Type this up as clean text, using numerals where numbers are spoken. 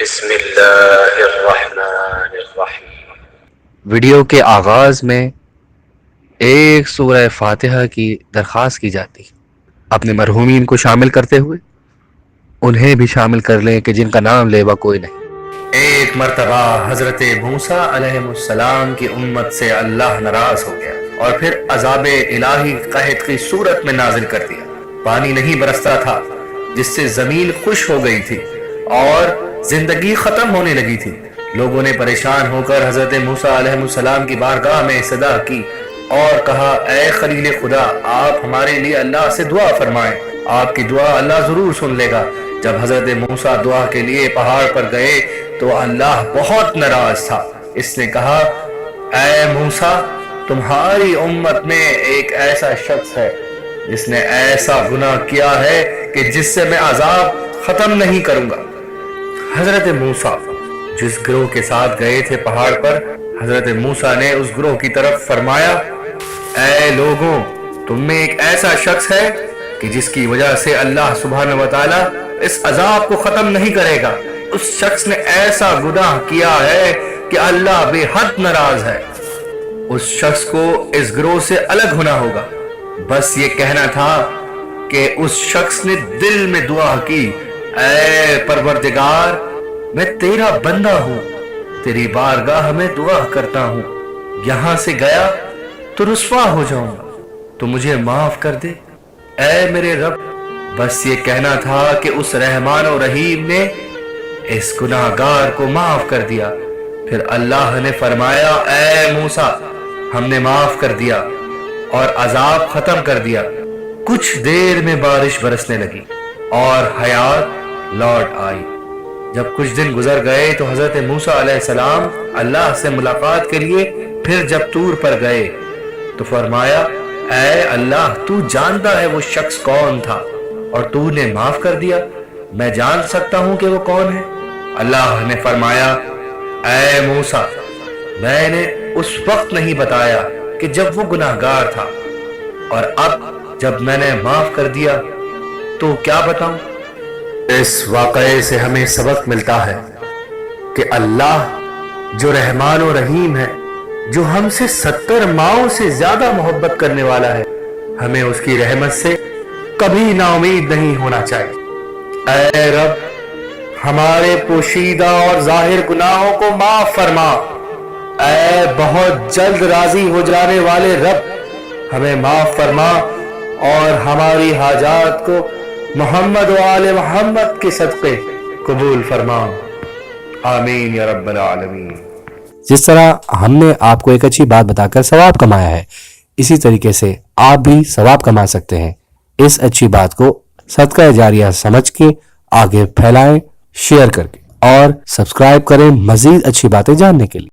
بسم اللہ الرحمن الرحیم۔ ویڈیو کے آغاز میں ایک سورہ فاتحہ کی درخواست کی جاتی، اپنے مرحومین کو شامل کرتے ہوئے انہیں بھی شامل کر لیں کہ جن کا نام لیوا کوئی نہیں۔ ایک مرتبہ حضرت موسیٰ علیہ السلام کی امت سے اللہ ناراض ہو گیا اور پھر عذاب الہی قحط کی صورت میں نازل کر دیا۔ پانی نہیں برستا تھا جس سے زمین خشک ہو گئی تھی اور زندگی ختم ہونے لگی تھی۔ لوگوں نے پریشان ہو کر حضرت موسیٰ علیہ السلام کی بارگاہ میں صدا کی اور کہا، اے خلیل خدا، آپ ہمارے لیے اللہ سے دعا فرمائیں، آپ کی دعا اللہ ضرور سن لے گا۔ جب حضرت موسیٰ دعا کے لیے پہاڑ پر گئے تو اللہ بہت ناراض تھا۔ اس نے کہا، اے موسیٰ، تمہاری امت میں ایک ایسا شخص ہے جس نے ایسا گناہ کیا ہے کہ جس سے میں عذاب ختم نہیں کروں گا۔ حضرت موسیٰ جس گروہ کے ساتھ گئے تھے پہاڑ پر، حضرت موسیٰ نے اس گروہ کی طرف فرمایا، اے لوگوں، تم میں ایک ایسا شخص ہے کہ جس کی وجہ سے اللہ سبحانہ وتعالی اس عذاب کو ختم نہیں کرے گا۔ اس شخص نے ایسا گناہ کیا ہے کہ اللہ بے حد ناراض ہے۔ اس شخص کو اس گروہ سے الگ ہونا ہوگا۔ بس یہ کہنا تھا کہ اس شخص نے دل میں دعا کی، اے پروردگار، میں تیرا بندہ ہوں، تیری بارگاہ میں دعا کرتا ہوں، یہاں سے گیا تو رسوا ہو جاؤں گا، تو مجھے معاف کر دے اے میرے رب۔ بس یہ کہنا تھا کہ اس رحمان و رحیم نے اس گناہگار کو معاف کر دیا۔ پھر اللہ نے فرمایا، اے موسیٰ، ہم نے معاف کر دیا اور عذاب ختم کر دیا۔ کچھ دیر میں بارش برسنے لگی اور حیات لوٹ آئی۔ جب کچھ دن گزر گئے تو حضرت موسیٰ علیہ السلام اللہ سے ملاقات کے لیے پھر جب طور پر گئے تو فرمایا، اے اللہ، تو جانتا ہے وہ شخص کون تھا اور تو نے معاف کر دیا، میں جان سکتا ہوں کہ وہ کون ہے؟ اللہ نے فرمایا، اے موسیٰ، میں نے اس وقت نہیں بتایا کہ جب وہ گناہگار تھا، اور اب جب میں نے معاف کر دیا تو کیا بتاؤں؟ اس واقعے سے ہمیں سبق ملتا ہے کہ اللہ جو رحمان و رحیم ہے، جو ہم سے 70 ماؤں سے زیادہ محبت کرنے والا ہے، ہمیں اس کی رحمت سے کبھی نا امید نہیں ہونا چاہیے۔ اے رب، ہمارے پوشیدہ اور ظاہر گناہوں کو معاف فرما۔ اے بہت جلد راضی ہو جانے والے رب، ہمیں معاف فرما اور ہماری حاجات کو محمد و آل محمد کے صدقے قبول فرما، آمین یا رب العالمین۔ جس طرح ہم نے آپ کو ایک اچھی بات بتا کر ثواب کمایا ہے، اسی طریقے سے آپ بھی ثواب کما سکتے ہیں۔ اس اچھی بات کو صدقہ جاریہ سمجھ کے آگے پھیلائیں، شیئر کر کے، اور سبسکرائب کریں مزید اچھی باتیں جاننے کے لیے۔